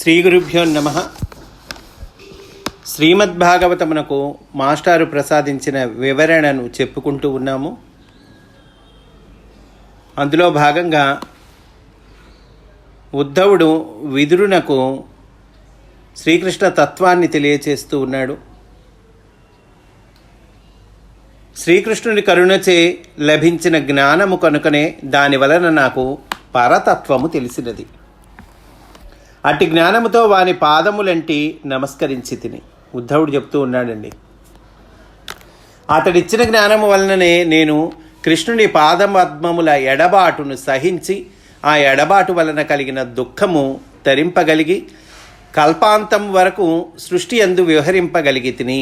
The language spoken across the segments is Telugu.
శ్రీ గురుభ్యో నమః. శ్రీమద్భాగవతమునకు మాస్టారు ప్రసాదించిన వివరణను చెప్పుకుంటూ ఉన్నాము. అందులో భాగంగా ఉద్ధవుడు విదురునకు శ్రీకృష్ణ తత్వాన్ని తెలియచేస్తూ ఉన్నాడు. శ్రీకృష్ణుని కరుణచే లభించిన జ్ఞానము కనుకనే దాని వలన నాకు పరతత్వము తెలిసినది. అట్టి జ్ఞానముతో వాని పాదములంటి నమస్కరించి తిని ఉద్ధవుడు చెప్తూ ఉన్నాడండి. అతడిచ్చిన జ్ఞానము వలననే నేను కృష్ణుని పాదపద్మముల ఎడబాటును సహించి ఆ ఎడబాటు వలన కలిగిన దుఃఖము తరింపగలిగి కల్పాంతం వరకు సృష్టి యందు వ్యవహరింపగలిగి తిని.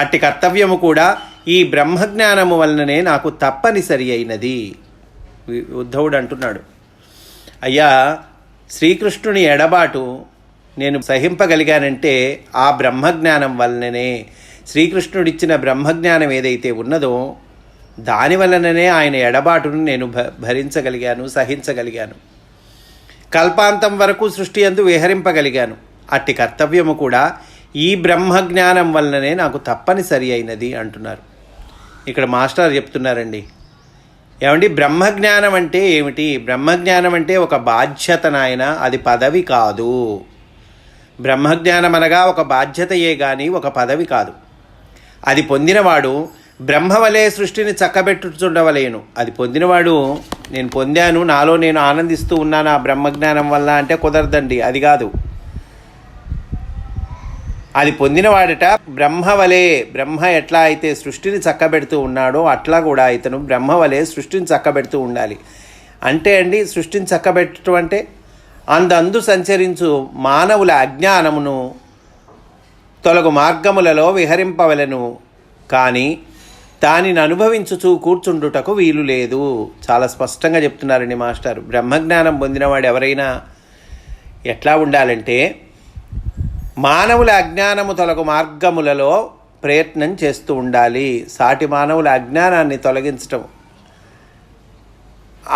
అట్టి కర్తవ్యము కూడా ఈ బ్రహ్మజ్ఞానము వలననే నాకు తప్పనిసరి అయినది. ఉద్ధవుడు అంటున్నాడు, అయ్యా, శ్రీకృష్ణుని ఎడబాటు నేను సహింపగలిగానంటే ఆ బ్రహ్మజ్ఞానం వలననే. శ్రీకృష్ణుడిచ్చిన బ్రహ్మజ్ఞానం ఏదైతే ఉన్నదో దాని వలననే ఆయన ఎడబాటును నేను భరించగలిగాను, సహించగలిగాను. కల్పాంతం వరకు సృష్టి యందు విహరింపగలిగాను. అట్టి కర్తవ్యము కూడా ఈ బ్రహ్మజ్ఞానం వలననే నాకు తప్పనిసరి అయినది అంటున్నారు. ఇక్కడ మాస్టర్ చెప్తున్నారండి, ఏమండి, బ్రహ్మజ్ఞానం అంటే ఏమిటి? బ్రహ్మజ్ఞానం అంటే ఒక బాధ్యత నాయన, అది పదవి కాదు. బ్రహ్మజ్ఞానం అనగా ఒక బాధ్యతయే కానీ ఒక పదవి కాదు. అది పొందినవాడు బ్రహ్మవలే సృష్టిని చక్కబెట్టుచుండవలేను. అది పొందినవాడు నేను పొందాను, నాలో నేను ఆనందిస్తూ ఉన్నాను ఆ బ్రహ్మజ్ఞానం వల్ల అంటే కుదరదండి. అది కాదు. అది పొందినవాడట బ్రహ్మవలే, బ్రహ్మ ఎట్లా అయితే సృష్టిని చక్కబెడుతూ ఉన్నాడో అట్లా కూడా ఇతను బ్రహ్మవలే సృష్టిని చక్కబెడుతూ ఉండాలి. అంటే అండి, సృష్టిని చక్కబెట్టడం అంటే అందందు సంచరించు మానవుల అజ్ఞానమును తొలగు మార్గములలో విహరింపవలను, కానీ దానిని అనుభవించుచూ కూర్చుండుటకు వీలు లేదు. చాలా స్పష్టంగా చెప్తున్నారండి మాస్టర్. బ్రహ్మజ్ఞానం పొందినవాడు ఎవరైనా ఎట్లా ఉండాలంటే మానవుల అజ్ఞానము తొలగు మార్గములలో ప్రయత్నం చేస్తూ ఉండాలి. సాటి మానవుల అజ్ఞానాన్ని తొలగించటం,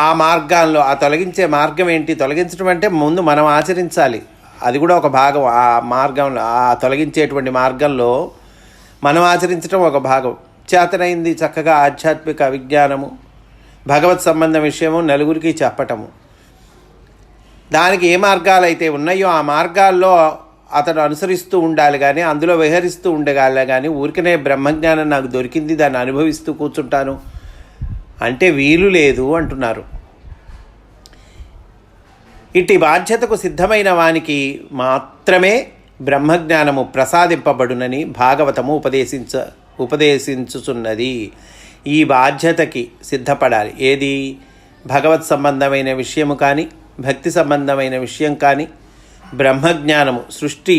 ఆ మార్గాల్లో ఆ తొలగించే మార్గం ఏంటి? తొలగించడం అంటే ముందు మనం ఆచరించాలి. అది కూడా ఒక భాగం. ఆ మార్గంలో, ఆ తొలగించేటువంటి మార్గంలో మనం ఆచరించడం ఒక భాగం. చేతనైంది చక్కగా ఆధ్యాత్మిక విజ్ఞానము, భగవత్ సంబంధ విషయము నలుగురికి చెప్పటము. దానికి ఏ మార్గాలు అయితే ఉన్నాయో ఆ మార్గాల్లో అతను అనుసరిస్తూ ఉండాలి, కానీ అందులో విహరిస్తూ ఉండగాలి. కానీ ఊరికనే బ్రహ్మజ్ఞానం నాకు దొరికింది, దాన్ని అనుభవిస్తూ కూర్చుంటాను అంటే వీలు లేదు అంటున్నారు. ఇట్టి బాధ్యతకు సిద్ధమైన వానికి మాత్రమే బ్రహ్మజ్ఞానము ప్రసాదింపబడునని భాగవతము ఉపదేశించుచున్నది. ఈ బాధ్యతకి సిద్ధపడాలి. ఏది? భగవత్ సంబంధమైన విషయము కానీ, భక్తి సంబంధమైన విషయం కానీ, బ్రహ్మజ్ఞానము సృష్టి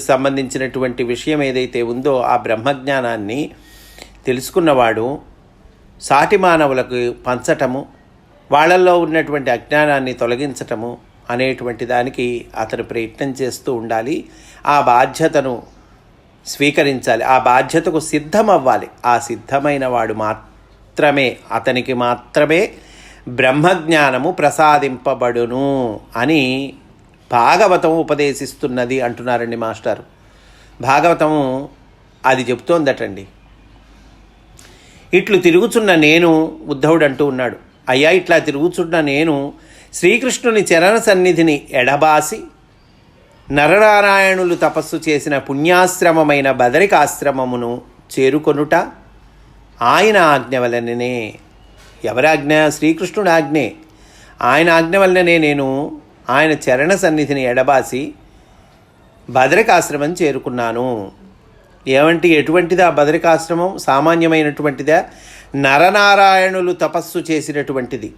సంబంధించినటువంటి విషయం ఏదైతే ఉందో ఆ బ్రహ్మజ్ఞానాన్ని తెలుసుకున్నవాడు సాటి మానవులకు పంచటము, వాళ్ళల్లో ఉన్నటువంటి అజ్ఞానాన్ని తొలగించటము అనేటువంటి దానికి అతను ప్రయత్నం చేస్తూ ఉండాలి. ఆ బాధ్యతను స్వీకరించాలి, ఆ బాధ్యతకు సిద్ధమవ్వాలి. ఆ సిద్ధమైన వాడు మాత్రమే, అతనికి మాత్రమే బ్రహ్మజ్ఞానము ప్రసాదింపబడును అని భాగవతం ఉపదేశిస్తున్నది అంటున్నారండి మాస్టారు. భాగవతము అది చెప్తోందటండి. ఇట్లు తిరుగుచున్న నేను, ఉద్ధవుడు అంటూ ఉన్నాడు, అయ్యా, ఇట్లా తిరుగుచున్న నేను శ్రీకృష్ణుని చరణ సన్నిధిని ఎడబాసి నరనారాయణులు తపస్సు చేసిన పుణ్యాశ్రమమైన బదరికాశ్రమమును చేరుకొనుట ఆయన ఆజ్ఞ వలననే. ఎవరాజ్ఞ? శ్రీకృష్ణుడు ఆజ్ఞే. ఆయన ఆజ్ఞ వలననే నేను ఆయన చరణ సన్నిధిని ఎడబాసి బదరికాశ్రమం చేరుకున్నాను. ఏమంటే ఎటువంటిదా బదరికాశ్రమం? సామాన్యమైనటువంటిదా? నరనారాయణులు తపస్సు చేసినటువంటిది.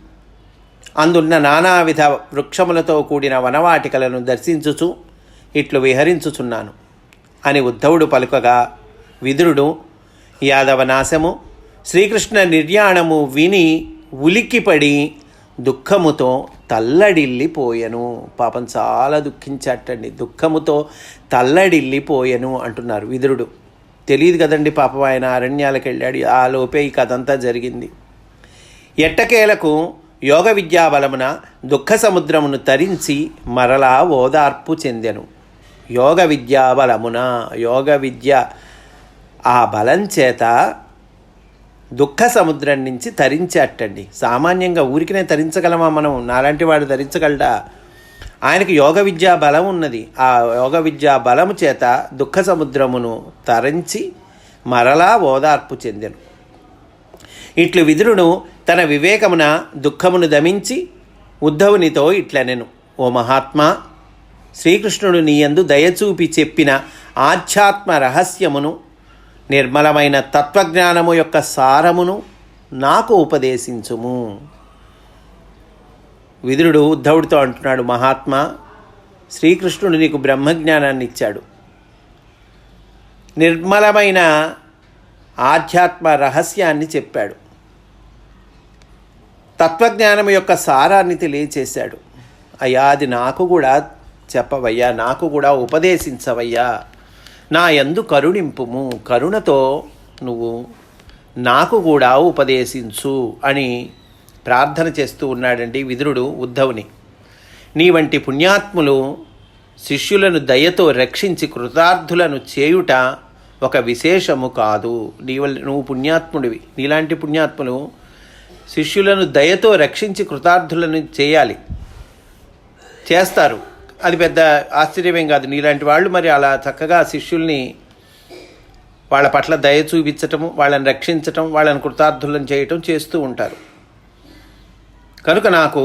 అందున్న నానావిధ వృక్షములతో కూడిన వనవాటికలను దర్శించుచు ఇట్లు విహరించుచున్నాను అని ఉద్ధవుడు పలుకగా విదురుడు యాదవ నాశము, శ్రీకృష్ణ నిర్యాణము విని ఉలిక్కిపడి దుఃఖముతో తల్లడిల్లిపోయెను. పాపం చాలా దుఃఖించటండి. దుఃఖముతో తల్లడిల్లిపోయెను అంటున్నారు విదురుడు. తెలియదు కదండి పాపం, ఆయన అరణ్యాలకు వెళ్ళాడు. ఆ లోపే ఈ కథ అంతా జరిగింది. ఎట్టకేలకు యోగ విద్యా బలమున దుఃఖ సముద్రమును తరించి మరలా ఓదార్పు చెందెను. యోగ విద్యా బలమున, యోగ విద్య ఆ బలం చేత దుఃఖ సముద్రం నుంచి తరించేటండి. సామాన్యంగా ఊరికినే తరించగలమా మనం? నాలాంటి వాడు ధరించగలడా? ఆయనకి యోగ విద్యా బలం ఉన్నది. ఆ యోగ విద్యా బలము చేత దుఃఖ సముద్రమును తరించి మరలా ఓదార్పు చెందెను. ఇట్లు విదురుడు తన వివేకమున దుఃఖమును దమించి ఉద్ధవునితో ఇట్లనెను. ఓ మహాత్మా, శ్రీకృష్ణుడు నీయందు దయచూపి చెప్పిన ఆధ్యాత్మ రహస్యమును, నిర్మలమైన తత్వజ్ఞానము యొక్క సారమును నాకు ఉపదేశించుము. విదురుడు ఉద్ధవుడితో అంటున్నాడు, మహాత్మా, శ్రీకృష్ణుడు నీకు బ్రహ్మజ్ఞానాన్ని ఇచ్చాడు. నిర్మలమైన ఆధ్యాత్మ రహస్యాన్ని చెప్పాడు. తత్వజ్ఞానం యొక్క సారాన్ని తెలియచేశాడు. అయ్యా, అది నాకు కూడా చెప్పవయ్యా, నాకు కూడా ఉపదేశించవయ్యా, నా యందు కరుణింపుము, కరుణతో నువ్వు నాకు కూడా ఉపదేశించు అని ప్రార్థన చేస్తూ ఉన్నాడండి విదురుడు ఉద్ధవుని. నీ వంటి పుణ్యాత్ములు శిష్యులను దయతో రక్షించి కృతార్థులను చేయుట ఒక విశేషము కాదు. నువ్వు పుణ్యాత్ముడివి. నీలాంటి పుణ్యాత్ములు శిష్యులను దయతో రక్షించి కృతార్థులను చేస్తారు. అది పెద్ద ఆశ్చర్యమేం కాదు. నీలాంటి వాళ్ళు మరి అలా చక్కగా శిష్యుల్ని వాళ్ళ పట్ల దయ చూపించటము, వాళ్ళని రక్షించటం, వాళ్ళని కృతార్థులను చేయటం చేస్తూ ఉంటారు. కనుక నాకు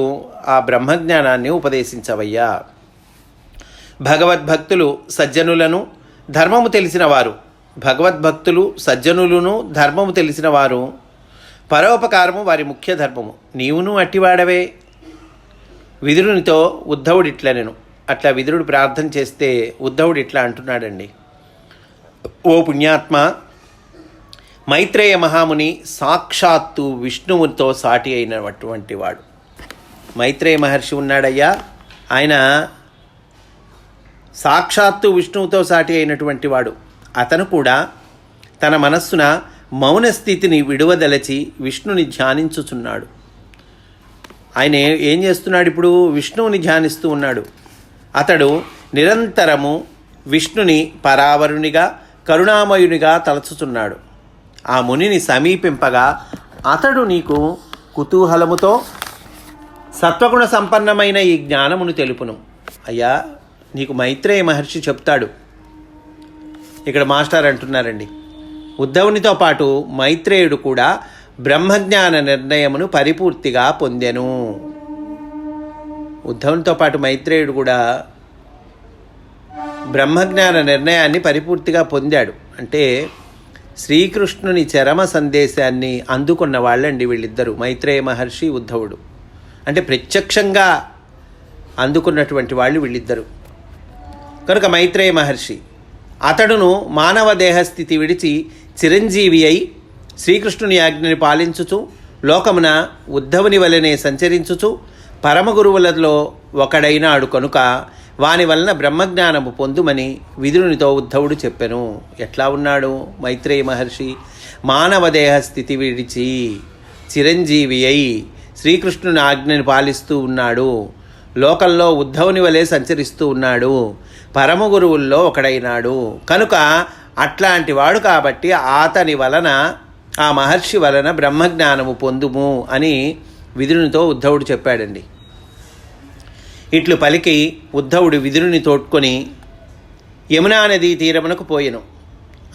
ఆ బ్రహ్మజ్ఞానాన్ని ఉపదేశించవయ్యా. భగవద్భక్తులు సజ్జనులను ధర్మము తెలిసిన వారు, భగవద్భక్తులు సజ్జనులను ధర్మము తెలిసిన వారు, పరోపకారము వారి ముఖ్య ధర్మము. నీవును అట్టివాడవే. విదురునితో ఉద్ధవుడు ఇట్లనెను. అట్లా విదురుడు ప్రార్థన చేస్తే ఉద్ధవుడు ఇట్లా అంటున్నాడండి, ఓ పుణ్యాత్మ, మైత్రేయ మహాముని సాక్షాత్తు విష్ణువుతో సాటి అయినటువంటి వాడు. మైత్రేయ మహర్షి ఉన్నాడయ్యా, ఆయన సాక్షాత్తు విష్ణువుతో సాటి అయినటువంటి వాడు. అతను కూడా తన మనస్సున మౌన స్థితిని విడువదలచి విష్ణుని ధ్యానించుచున్నాడు. ఆయన ఏం చేస్తున్నాడు? ఇప్పుడు విష్ణువుని ధ్యానిస్తూ ఉన్నాడు. అతడు నిరంతరము విష్ణుని పరావరునిగా కరుణామయునిగా తలచుచున్నాడు. ఆ మునిని సమీపింపగా అతడు నీకు కుతూహలముతో సత్వగుణ సంపన్నమైన ఈ జ్ఞానమును తెలుపును. అయ్యా, నీకు మైత్రేయ మహర్షి చెప్తాడు. ఇక్కడ మాస్టర్ అంటున్నారండి, ఉద్ధవునితో పాటు మైత్రేయుడు కూడా బ్రహ్మజ్ఞాన నిర్ణయమును పరిపూర్తిగా పొందెను. ఉద్ధవునితో పాటు మైత్రేయుడు కూడా బ్రహ్మజ్ఞాన నిర్ణయాన్ని పరిపూర్తిగా పొందాడు. అంటే శ్రీకృష్ణుని చరమ సందేశాన్ని అందుకున్న వాళ్ళండి వీళ్ళిద్దరూ, మైత్రేయ మహర్షి, ఉద్ధవుడు. అంటే ప్రత్యక్షంగా అందుకున్నటువంటి వాళ్ళు వీళ్ళిద్దరూ. కనుక మైత్రేయ మహర్షి అతడును మానవ దేహస్థితి విడిచి చిరంజీవి అయి శ్రీకృష్ణుని ఆజ్ఞని పాలించుచు లోకమున ఉద్ధవుని వలనే సంచరించుచు పరమగురువులలో ఒకడైనాడు కనుక వాని వలన బ్రహ్మజ్ఞానము పొందుమని విదురునితో ఉద్ధవుడు చెప్పెను. ఎట్లా ఉన్నాడు మైత్రేయ మహర్షి? మానవ దేహస్థితి విడిచి చిరంజీవి అయి శ్రీకృష్ణుని ఆజ్ఞని పాలిస్తూ ఉన్నాడు, లోకంలో ఉద్ధవుని వలె సంచరిస్తూ ఉన్నాడు, పరమ గురువుల్లో ఒకడైనాడు కనుక అట్లాంటి వాడు కాబట్టి అతని వలన, ఆ మహర్షి వలన బ్రహ్మజ్ఞానము పొందుము అని విదురునితో ఉద్ధవుడు చెప్పాడండి. ఇట్లు పలికి ఉద్ధవుడు విదురుని తోడ్కొని యమునా నదీ తీరమునకు పోయెను.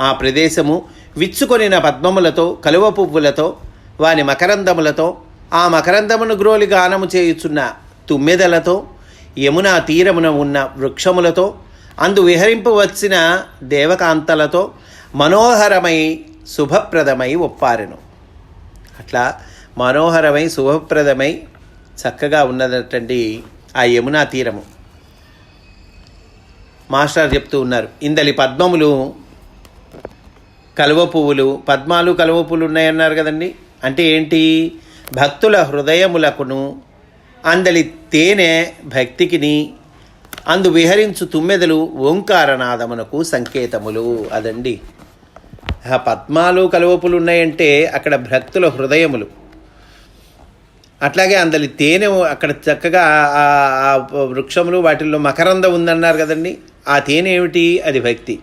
ఆ ప్రదేశము విచ్చుకొనిన పద్మములతో, కలువ పువ్వులతో, వాని మకరందములతో, ఆ మకరందమును గ్రోలి గానము చేయుచున్న తుమ్మెదలతో, యమునా తీరమున ఉన్న వృక్షములతో, అందు విహరింపవచ్చిన దేవకాంతలతో మనోహరమై శుభప్రదమై ఒప్పారెను. అట్లా మనోహరమై శుభప్రదమై చక్కగా ఉన్నదటండి ఆ యమునా తీరము. మాస్టర్ చెప్తూ ఉన్నారు, ఇందలి పద్మములు, కలువ పువ్వులు, పద్మాలు కలువ పువ్వులు ఉన్నాయన్నారు కదండి. అంటే ఏంటి? భక్తుల హృదయములకును అందలి తేనె భక్తికిని, అందు విహరించు తుమ్మెదలు ఓంకారనాదమునకు సంకేతములు. అదండి పద్మాలు కలువపులు ఉన్నాయంటే అక్కడ భక్తుల హృదయములు. అట్లాగే అందలి తేనె అక్కడ చక్కగా ఆ వృక్షములు వాటిల్లో మకరందం ఉందన్నారు కదండి. ఆ తేనె ఏమిటి? అది భక్తి.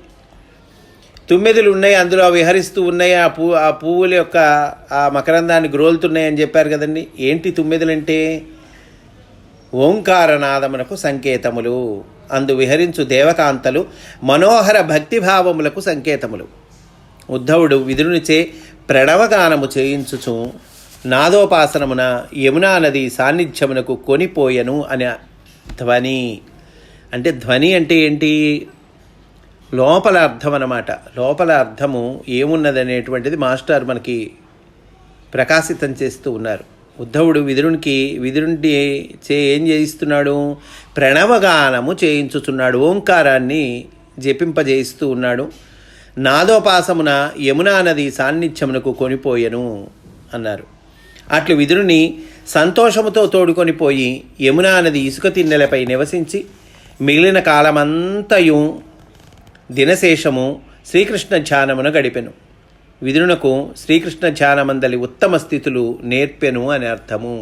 తుమ్మెదలు ఉన్నాయి, అందులో విహరిస్తూ ఉన్నాయి, ఆ పువ్వుల యొక్క ఆ మకరందాన్ని గ్రోలుతున్నాయి అని చెప్పారు కదండి. ఏంటి తుమ్మెదలంటే? ఓంకారనాదమునకు సంకేతములు, అందు విహరించు దేవకాంతలు మనోహర భక్తిభావములకు సంకేతములు. ఉద్ధవుడు విదురునిచే ప్రణవగానము చేయించుచు నాదోపాసనమున యమునా నది సాన్నిధ్యమునకు కొనిపోయెను అనే ధ్వని. అంటే ధ్వని అంటే ఏంటి? లోపల అర్థం అన్నమాట. లోపల అర్థము ఏమున్నదనేటువంటిది మాస్టర్ మనకి ప్రకాశితం చేస్తూ ఉన్నారు. ఉద్ధవుడు విదురుని చే ఏం చేయిస్తున్నాడు? ప్రణవగానము చేయించుచున్నాడు, ఓంకారాన్ని జపింపజేయిస్తూ ఉన్నాడు. నాదోపాసమున యమునా నది సాన్నిధ్యమునకు కొనిపోయెను అన్నారు. అట్లు విదురుని సంతోషముతో తోడుకొనిపోయి యమునా నది ఇసుక తిన్నెలపై నివసించి మిగిలిన కాలమంతయు దినశేషము శ్రీకృష్ణ ధ్యానమున గడిపెను. విదురునకు శ్రీకృష్ణ ధ్యానమందలి ఉత్తమ స్థితులు నేర్పెను అని అర్థము.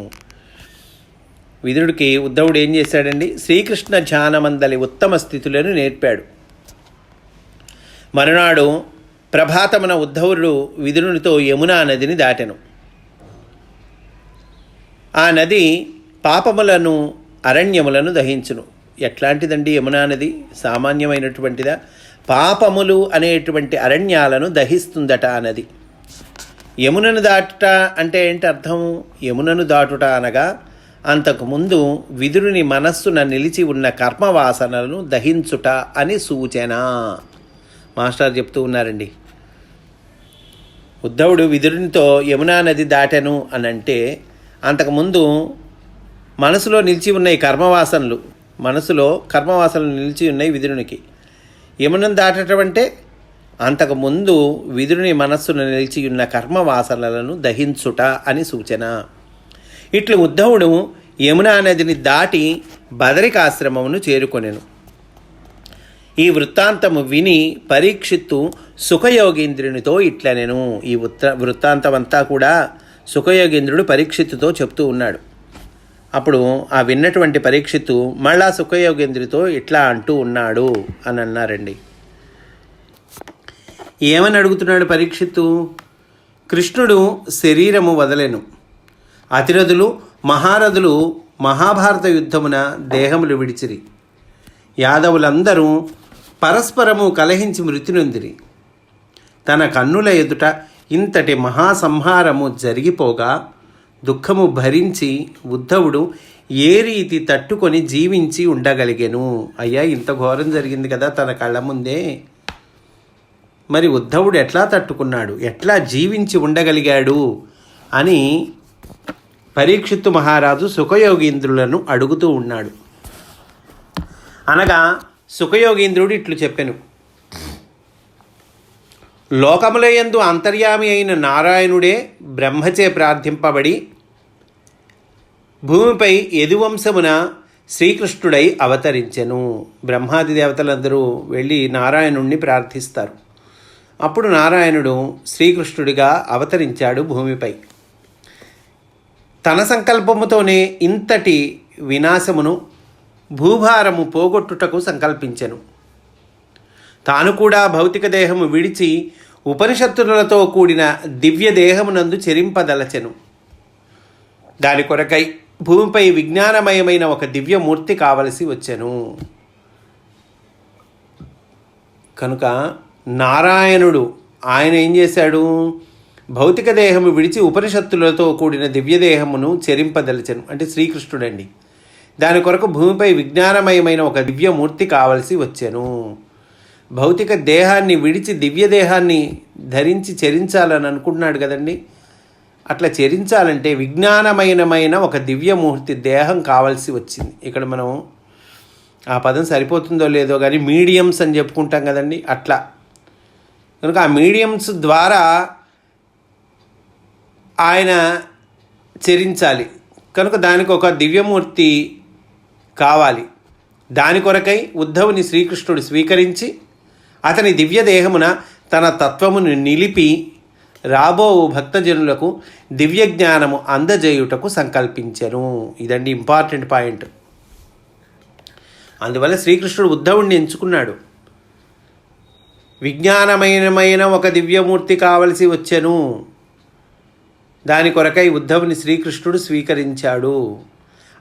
విదురుడికి ఉద్ధవుడు ఏం చేశాడండి? శ్రీకృష్ణ ధ్యానమందలి ఉత్తమ స్థితులను నేర్పాడు. మరునాడు ప్రభాతమున ఉద్ధవుడు విదురునితో యమునా నదిని దాటెను. ఆ నది పాపములను అరణ్యములను దహించును. ఎట్లాంటిదండి యమునా నది? సామాన్యమైనటువంటిదా? పాపములు అనేటువంటి అరణ్యాలను దహిస్తుందట ఆ నది. యమునను దాటుట అంటే ఏంటి అర్థం? యమునను దాటుట అనగా అంతకుముందు విదురుని మనస్సున నిలిచి ఉన్న కర్మవాసనలను దహించుట అని సూచన. మాస్టర్ చెప్తూ ఉన్నారండి. ఉద్ధవుడు విదురునితో యమునా నది దాటెను అని అంటే అంతకుముందు మనసులో నిలిచి ఉన్నాయి కర్మవాసనలు, మనసులో కర్మవాసనలు నిలిచి ఉన్నాయి విదురునికి. యమునను దాటడం అంటే అంతకుముందు విదురుని మనస్సును నిలిచి ఉన్న కర్మవాసనలను దహించుట అని సూచన. ఇట్లు ఉద్ధవుడు యమునా నదిని దాటి బదరికాశ్రమమును చేరుకొనెను. ఈ వృత్తాంతము విని పరీక్షిత్తు సుఖయోగీంద్రునితో ఇట్లనెను. ఈ వృత్తాంతమంతా కూడా సుఖయోగీంద్రుడు పరీక్షిత్తుతో చెప్తూ ఉన్నాడు. అప్పుడు ఆ విన్నటువంటి పరీక్షిత్తు మళ్ళా సుఖయోగేంద్రుడితో ఇట్లా అంటూ ఉన్నాడు అని అన్నారండి. ఏమని అడుగుతున్నాడు పరీక్షిత్తు? కృష్ణుడు శరీరము వదలెను. అతిరథులు మహారథులు మహాభారత యుద్ధమున దేహములు విడిచిరి. యాదవులందరూ పరస్పరము కలహించి మృతి నొందిరి. తన కన్నుల ఎదుట ఇంతటి మహాసంహారము జరిగిపోగా దుఃఖము భరించి ఉద్ధవుడు ఏ రీతి తట్టుకొని జీవించి ఉండగలిగెను? అయ్యా, ఇంత ఘోరం జరిగింది కదా తన కళ్ళ ముందే, మరి ఉద్ధవుడు ఎట్లా తట్టుకున్నాడు, ఎట్లా జీవించి ఉండగలిగాడు అని పరీక్షిత్తు మహారాజు సుఖయోగీంద్రులను అడుగుతూ ఉన్నాడు. అనగా సుఖయోగీంద్రుడు ఇట్లు చెప్పెను. లోకములయందు అంతర్యామి అయిన నారాయణుడే బ్రహ్మచే ప్రార్థింపబడి భూమిపై యదువంశమున శ్రీకృష్ణుడై అవతరించెను. బ్రహ్మాది దేవతలందరూ వెళ్ళి నారాయణుణ్ణి ప్రార్థిస్తారు. అప్పుడు నారాయణుడు శ్రీకృష్ణుడిగా అవతరించాడు భూమిపై. తన సంకల్పముతోనే ఇంతటి వినాశమును భూభారము పోగొట్టుటకు సంకల్పించెను. తాను కూడా భౌతిక దేహము విడిచి ఉపనిషత్తులతో కూడిన దివ్య దేహమునందు చెరింపదలచెను. దాని కొరకై భూమిపై విజ్ఞానమయమైన ఒక దివ్యమూర్తి కావలసి వచ్చెను. కనుక నారాయణుడు ఆయన ఏం చేశాడు? భౌతిక దేహము విడిచి ఉపనిషత్తులతో కూడిన దివ్యదేహమును చెరింపదలచెను అంటే శ్రీకృష్ణుడండి. దాని కొరకు భూమిపై విజ్ఞానమయమైన ఒక దివ్యమూర్తి కావలసి వచ్చెను. భౌతిక దేహాన్ని విడిచి దివ్యదేహాన్ని ధరించి చరించాలని అనుకుంటున్నాడు కదండి. అట్లా చరించాలంటే విజ్ఞానమయమైన ఒక దివ్యమూర్తి దేహం కావాల్సి వచ్చింది. ఇక్కడ మనం ఆ పదం సరిపోతుందో లేదో కానీ మీడియమ్స్ అని చెప్పుకుంటాం కదండి, అట్లా. కనుక ఆ మీడియమ్స్ ద్వారా ఆయన చరించాలి. కనుక దానికి ఒక దివ్యమూర్తి కావాలి. దాని కొరకై ఉద్ధవుని శ్రీకృష్ణుడు స్వీకరించి అతని దివ్యదేహమున తన తత్వమును నిలిపి రాబో భక్తజనులకు దివ్య జ్ఞానము అందజేయుటకు సంకల్పించెను. ఇదండి ఇంపార్టెంట్ పాయింట్. అందువల్ల శ్రీకృష్ణుడు ఉద్ధవుడిని ఎంచుకున్నాడు. విజ్ఞానమయమైన ఒక దివ్యమూర్తి కావలసి వచ్చెను. దాని కొరకై ఉద్ధవుని శ్రీకృష్ణుడు స్వీకరించాడు.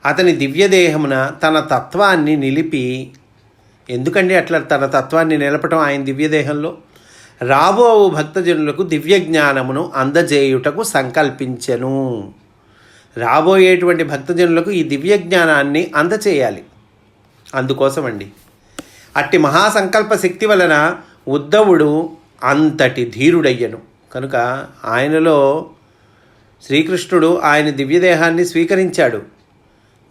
అతని దివ్యదేహమున తన తత్వాన్ని నిలిపి, ఎందుకండి అట్లా తన తత్వాన్ని నిలపటం ఆయన దివ్యదేహంలో? రాబో భక్తజనులకు దివ్య జ్ఞానమును అందజేయుటకు సంకల్పించెను. రాబోయేటువంటి భక్తజనులకు ఈ దివ్య జ్ఞానాన్ని అందచేయాలి. అందుకోసమండి అట్టి మహాసంకల్ప శక్తి వలన ఉద్ధవుడు అంతటి ధీరుడయ్యను. కనుక ఆయనలో శ్రీకృష్ణుడు ఆయన దివ్యదేహాన్ని స్వీకరించాడు.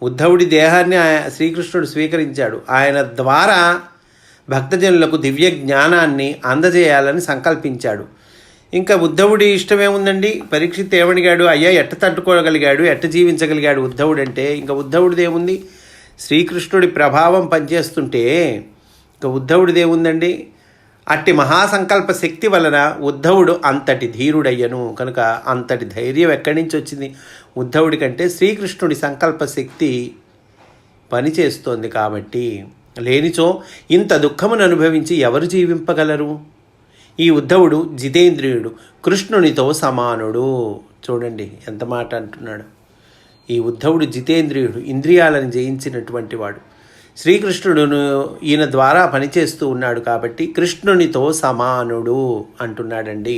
ఉద్ధవుడి దేహాన్ని శ్రీకృష్ణుడు స్వీకరించాడు. ఆయన ద్వారా భక్తజనులకు దివ్య జ్ఞానాన్ని అందజేయాలని సంకల్పించాడు. ఇంకా ఉద్ధవుడి ఇష్టమేముందండి? పరీక్షిత్ ఏమడిగాడు? అయ్యా ఎట్ట తట్టుకోగలిగాడు, ఎట్ట జీవించగలిగాడు ఉద్ధవుడు అంటే? ఇంకా ఉద్ధవుడిదేముంది? శ్రీకృష్ణుడి ప్రభావం పనిచేస్తుంటే ఇంకా ఉద్ధవుడిదేముందండి? అట్టి మహాసంకల్ప శక్తి వలన ఉద్ధవుడు అంతటి ధీరుడయ్యను. కనుక అంతటి ధైర్యం ఎక్కడి నుంచి వచ్చింది ఉద్ధవుడి కంటే? శ్రీకృష్ణుడి సంకల్ప శక్తి పనిచేస్తోంది కాబట్టి. లేనిచో ఇంత దుఃఖమును అనుభవించి ఎవరు జీవింపగలరు? ఈ ఉద్ధవుడు జితేంద్రియుడు, కృష్ణునితో సమానుడు. చూడండి ఎంత మాట అంటున్నాడు. ఈ ఉద్ధవుడు జితేంద్రియుడు, ఇంద్రియాలను జయించినటువంటి వాడు. శ్రీకృష్ణుడును ఈయన ద్వారా పనిచేస్తూ ఉన్నాడు కాబట్టి కృష్ణునితో సమానుడు అంటున్నాడండి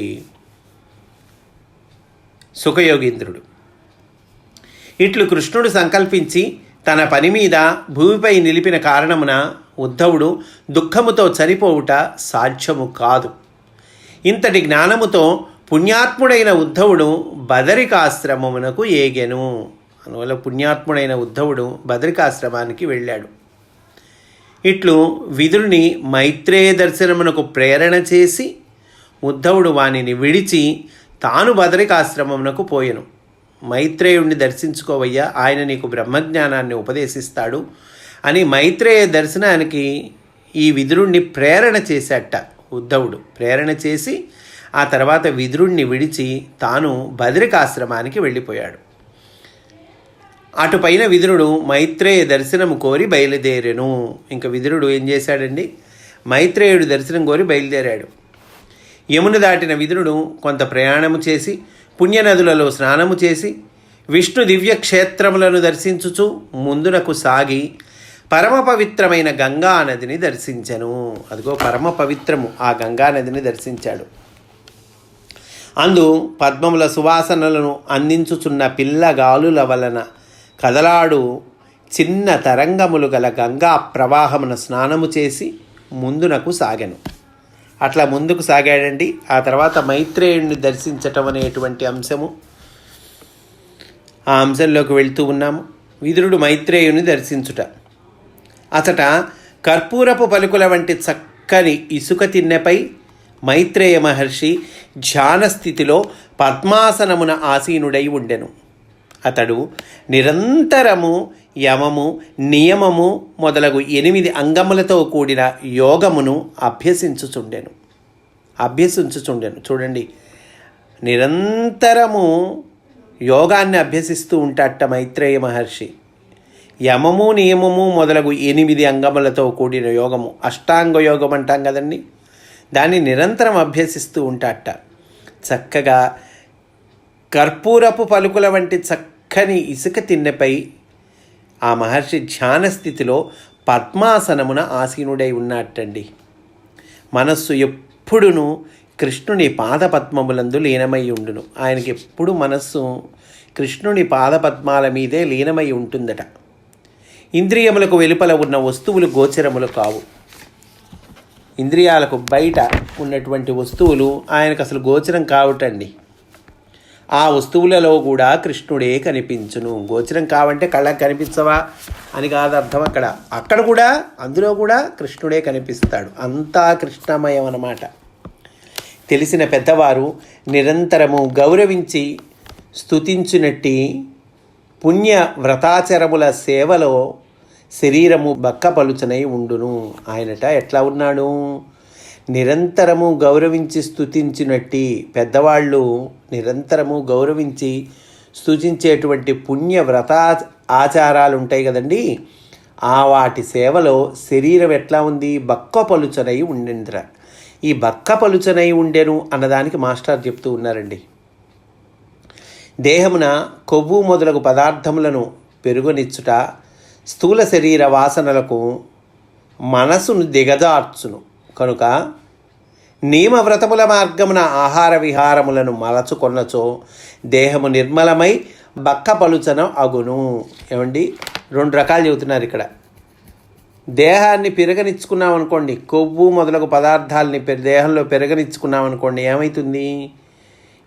సుఖయోగీంద్రుడు. ఇట్లు కృష్ణుడు సంకల్పించి తన పని మీద భూమిపై నిలిపిన కారణమున ఉద్ధవుడు దుఃఖముతో చనిపోవుట సాధ్యము కాదు. ఇంతటి జ్ఞానముతో పుణ్యాత్ముడైన ఉద్ధవుడు బదరికాశ్రమమునకు ఏగెను. అందువల్ల పుణ్యాత్ముడైన ఉద్ధవుడు బదరికాశ్రమానికి వెళ్ళాడు. ఇట్లు విదురుని మైత్రేయ దర్శనమునకు ప్రేరణ చేసి ఉద్ధవుడు వానిని విడిచి తాను బదరికాశ్రమమునకు పోయెను. మైత్రేయుణ్ణి దర్శించుకోవయ్యా, ఆయన నీకు బ్రహ్మజ్ఞానాన్ని ఉపదేశిస్తాడు అని మైత్రేయ దర్శనానికి ఈ విదురుణ్ణి ప్రేరణ చేశాట ఉద్ధవుడు. ప్రేరణ చేసి ఆ తర్వాత విదురుణ్ణి విడిచి తాను బదరికాశ్రమానికి వెళ్ళిపోయాడు. అటుపైన విదురుడు మైత్రేయ దర్శనము కోరి బయలుదేరెను. ఇంకా విదురుడు ఏం చేశాడండి? మైత్రేయుడు దర్శనం కోరి బయలుదేరాడు. యమున దాటిన విదురుడు కొంత ప్రయాణము చేసి పుణ్యనదులలో స్నానము చేసి విష్ణు దివ్యక్షేత్రములను దర్శించుచు ముందునకు సాగి పరమ పవిత్రమైన గంగా నదిని దర్శించెను. అదిగో పరమ పవిత్రము ఆ గంగా నదిని దర్శించాడు. అందు పద్మముల సువాసనలను అందించుచున్న పిల్లగాలుల వలన కదలాడు చిన్న తరంగములు గల గంగా ప్రవాహమున స్నానము చేసి ముందునకు సాగెను. అట్లా ముందుకు సాగాడండి. ఆ తర్వాత మైత్రేయుడిని దర్శించటం అనేటువంటి అంశము, ఆ అంశంలోకి వెళ్తూ ఉన్నాము. విదురుడు మైత్రేయుని దర్శించుట. అతట కర్పూరపు పలుకుల వంటి చక్కని ఇసుక తిన్నెపై మైత్రేయ మహర్షి ధ్యాన స్థితిలో పద్మాసనమున ఆసీనుడై ఉండెను. అతడు నిరంతరము యమము, నియమము మొదలగు 8 అంగములతో కూడిన యోగమును అభ్యసించుచుండెను. చూడండి, నిరంతరము యోగాన్ని అభ్యసిస్తూ ఉంటాట మైత్రేయ మహర్షి. యమము, నియమము మొదలగు 8 అంగములతో కూడిన యోగము, అష్టాంగ యోగం అంటాం కదండి, దాన్ని నిరంతరం అభ్యసిస్తూ ఉంటాట. చక్కగా కర్పూరపు పలుకుల వంటి చక్కని ఇసుక తిన్నెపై ఆ మహర్షి ధ్యాన స్థితిలో పద్మాసనమున ఆసీనుడై ఉన్నట్టండి. మనస్సు ఎప్పుడును కృష్ణుని పాదపద్మములందు లీనమై ఉండును. ఆయనకి ఎప్పుడు మనస్సు కృష్ణుని పాదపద్మాల మీదే లీనమై ఉంటుందట. ఇంద్రియములకు వెలుపల ఉన్న వస్తువులు గోచరములు కావు. ఇంద్రియాలకు బయట ఉన్నటువంటి వస్తువులు ఆయనకు అసలు గోచరం కావటండి. ఆ వస్తువులలో కూడా కృష్ణుడే కనిపించును. గోచరం కావంటే కళ్ళకు కనిపించవా అని కాదు అర్థం. అక్కడ కూడా అందులో కూడా కృష్ణుడే కనిపిస్తాడు. అంతా కృష్ణమయం అన్నమాట. తెలిసిన పెద్దవారు నిరంతరము గౌరవించి స్తుతించినట్టి పుణ్య వ్రతాచరముల సేవలో శరీరము బక్క పలుచనై ఉండును. ఆయనట ఎట్లా ఉన్నాడు? నిరంతరము గౌరవించి స్తుతించినట్టి పెద్దవాళ్ళు నిరంతరము గౌరవించి స్తుతించేటువంటి పుణ్య ఆచారాలు ఉంటాయి కదండి, వాటి సేవలో శరీరం ఎట్లా ఉంది? బక్క పలుచనై ఉండిందిరా. ఈ బక్క పలుచనై ఉండెను అన్నదానికి మాస్టర్ చెప్తూ ఉన్నారండి. దేహమున కొవ్వు మొదలగు పదార్థములను పెరుగునిచ్చుట స్థూల శరీర వాసనలకు మనసును దిగజార్చును. కనుక నియమవ్రతముల మార్గమున ఆహార విహారములను మలచుకొన్నచో దేహము నిర్మలమై బక్క పలుచన అగును. ఏమండి, 2 రకాలు చెబుతున్నారు ఇక్కడ. దేహాన్ని పెరగనిచ్చుకున్నాం అనుకోండి, కొవ్వు మొదలగు పదార్థాలని దేహంలో పెరగనిచ్చుకున్నాం అనుకోండి, ఏమవుతుంది?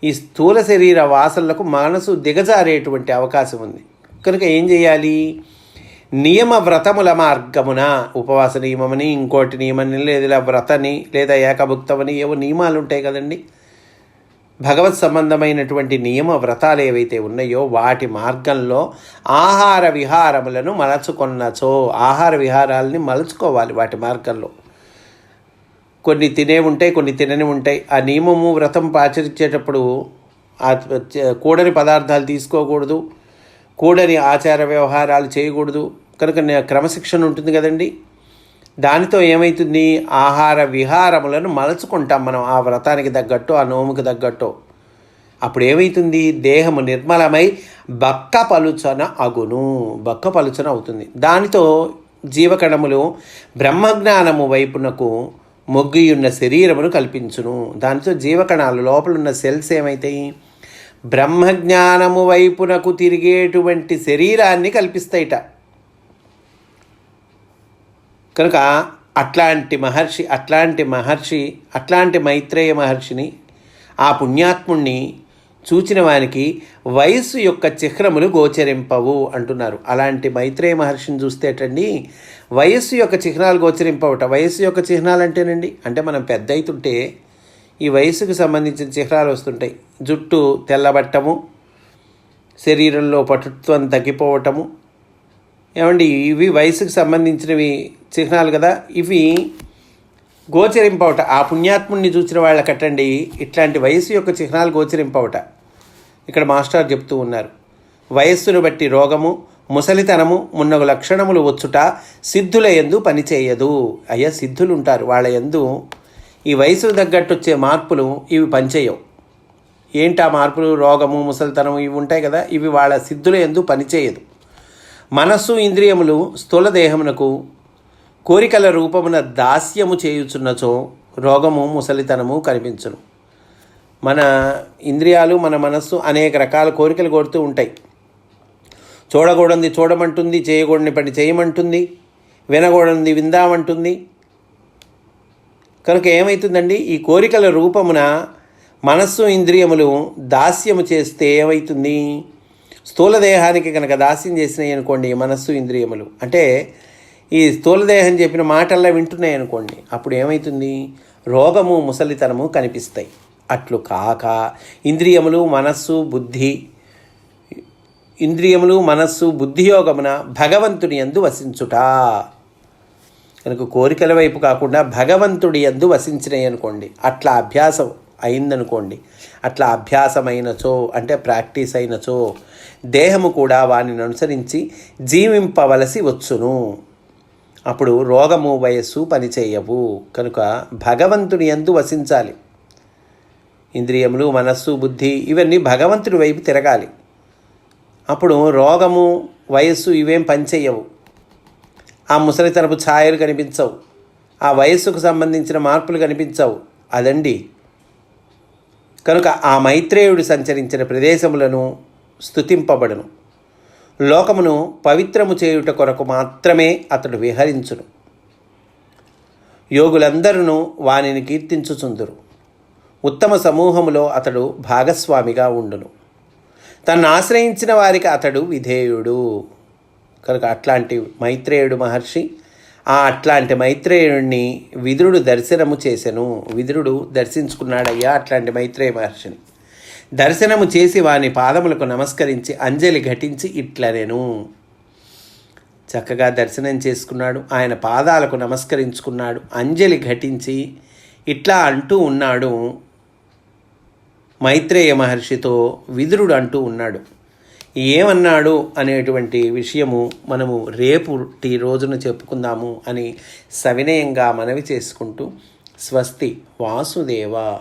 ఈ స్థూల శరీర వాసనలకు మనసు దిగజారేటువంటి అవకాశం ఉంది. కనుక ఏం చేయాలి? నియమ వ్రతముల మార్గమున, ఉపవాస నియమమని, ఇంకోటి నియమని, లేదా వ్రతని, లేదా ఏకభుక్తమని, ఏవో నియమాలు ఉంటాయి కదండి. భగవత్ సంబంధమైనటువంటి నియమ వ్రతాలు ఏవైతే ఉన్నాయో వాటి మార్గంలో ఆహార విహారములను మలచుకొన్నచో, ఆహార విహారాలని మలుచుకోవాలి వాటి మార్గంలో. కొన్ని తినే ఉంటాయి, కొన్ని తినని ఉంటాయి. ఆ నియమము వ్రతం ఆచరించేటప్పుడు కూడని పదార్థాలు తీసుకోకూడదు, కూడని ఆచార వ్యవహారాలు చేయకూడదు. కనుక క్రమశిక్షణ ఉంటుంది కదండి. దానితో ఏమవుతుంది? ఆహార విహారములను మలచుకుంటాం మనం ఆ వ్రతానికి తగ్గట్టు, ఆ నోముకు తగ్గట్టు. అప్పుడు ఏమవుతుంది? దేహము నిర్మలమై బక్క పలుచన అగును, బక్క పలుచన అవుతుంది. దానితో జీవకణములు బ్రహ్మజ్ఞానము వైపునకు మొగ్గియున్న శరీరమును కల్పించును. దానితో జీవకణాలు లోపల ఉన్న సెల్స్ ఏమవుతాయి? బ్రహ్మజ్ఞానము వైపునకు తిరిగేటువంటి శరీరాన్ని కల్పిస్తాయిట. కనుక అట్లాంటి మైత్రేయ మహర్షిని, ఆ పుణ్యాత్ముణ్ణి చూచిన వానికి వయస్సు యొక్క చిహ్నములు గోచరింపవు అంటున్నారు. అలాంటి మైత్రేయ మహర్షిని చూస్తేటండి వయస్సు యొక్క చిహ్నాలు గోచరింపవట. వయస్సు యొక్క చిహ్నాలు అంటేనండి, అంటే మనం పెద్ద అవుతుంటే ఈ వయస్సుకు సంబంధించిన చిహ్నాలు వస్తుంటాయి. జుట్టు తెల్లబట్టము, శరీరంలో పటుత్వం తగ్గిపోవటము. ఏమండి, ఇవి వయసుకు సంబంధించినవి చిహ్నాలు కదా. ఇవి గోచరింపవట. ఆ పుణ్యాత్ముడిని చూసిన వాళ్ళకట్టండి ఇట్లాంటి వయస్సు యొక్క చిహ్నాలు గోచరింపవట. ఇక్కడ మాస్టర్ చెప్తూ ఉన్నారు, వయస్సును బట్టి రోగము, ముసలితనము మున్నగు లక్షణములు వచ్చుట సిద్ధుల యందు పనిచేయదు. అయ్యా, సిద్ధులు ఉంటారు, వాళ్ళ యందు ఈ వయసుకు తగ్గట్టు వచ్చే మార్పులు ఇవి పనిచేయవు. ఏంటి ఆ మార్పులు? రోగము, ముసలితనం ఇవి ఉంటాయి కదా, ఇవి వాళ్ళ సిద్ధుల యందు పనిచేయదు. మనస్సు ఇంద్రియములు స్థూల దేహమునకు కోరికల రూపమున దాస్యము చేయుచున్నచో రోగము, ముసలితనము కనిపించును. మన ఇంద్రియాలు, మన మనస్సు అనేక రకాల కోరికలు కోరుతూ ఉంటాయి. చూడకూడనిది చూడమంటుంది, చేయకూడని పని చేయమంటుంది, వినకూడనిది విందామంటుంది. కనుక ఏమవుతుందండి? ఈ కోరికల రూపమున మనస్సు ఇంద్రియములు దాస్యము చేస్తే ఏమవుతుంది? స్థూల దేహానికి కనుక దాస్యం చేసినాయి అనుకోండి మనస్సు ఇంద్రియములు, అంటే ఈ స్థూల దేహం చెప్పిన మాటల్లా వింటున్నాయి అనుకోండి, అప్పుడు ఏమవుతుంది? రోగము, ముసలితనము కనిపిస్తాయి. అట్లు కాక ఇంద్రియములు మనస్సు బుద్ధియోగమున భగవంతుని యందు వసించుట. కనుక కోరికల వైపు కాకుండా భగవంతుడి యందు వసించినాయి అనుకోండి, అట్లా అభ్యాసం అయిందనుకోండి, అట్లా అభ్యాసమైనచో అంటే ప్రాక్టీస్ అయినచో దేహము కూడా వానిని అనుసరించి జీవింపవలసి వచ్చును. అప్పుడు రోగము, వయస్సు పనిచేయవు. కనుక భగవంతుని యందు వసించాలి. ఇంద్రియములు, మనస్సు, బుద్ధి ఇవన్నీ భగవంతుడి వైపు తిరగాలి. అప్పుడు రోగము, వయస్సు ఇవేం పనిచేయవు. ఆ ముసలితనపు ఛాయలు కనిపించవు, ఆ వయస్సుకు సంబంధించిన మార్పులు కనిపించవు. అదండి. కనుక ఆ మైత్రేయుడు సంచరించిన ప్రదేశములను స్తుతింపబడును. లోకమును పవిత్రము చేయుట కొరకు మాత్రమే అతడు విహరించును. యోగులందరూ వానిని కీర్తించుచుందురు. ఉత్తమ సమూహములో అతడు భాగస్వామిగా ఉండును. తన్ను ఆశ్రయించిన వారికి అతడు విధేయుడు. కనుక అట్లాంటి మైత్రేయుడు మహర్షి, అట్లాంటి మైత్రేయుడిని విదురుడు దర్శనము చేసెను. విదురుడు దర్శించుకున్నాడయ్యా అట్లాంటి మైత్రేయ మహర్షిని. దర్శనము చేసి వాని పాదములకు నమస్కరించి అంజలి ఘటించి ఇట్లనెను. చక్కగా దర్శనం చేసుకున్నాడు, ఆయన పాదాలకు నమస్కరించుకున్నాడు, అంజలి ఘటించి ఇట్లా అంటూ ఉన్నాడు మైత్రేయ మహర్షితో విదురుడు అంటూ ఉన్నాడు. ఏమన్నాడు అనేటువంటి విషయము మనము రేపుటి రోజున చెప్పుకుందాము అని సవినయంగా మనవి చేసుకుంటూ స్వస్తి వాసుదేవ.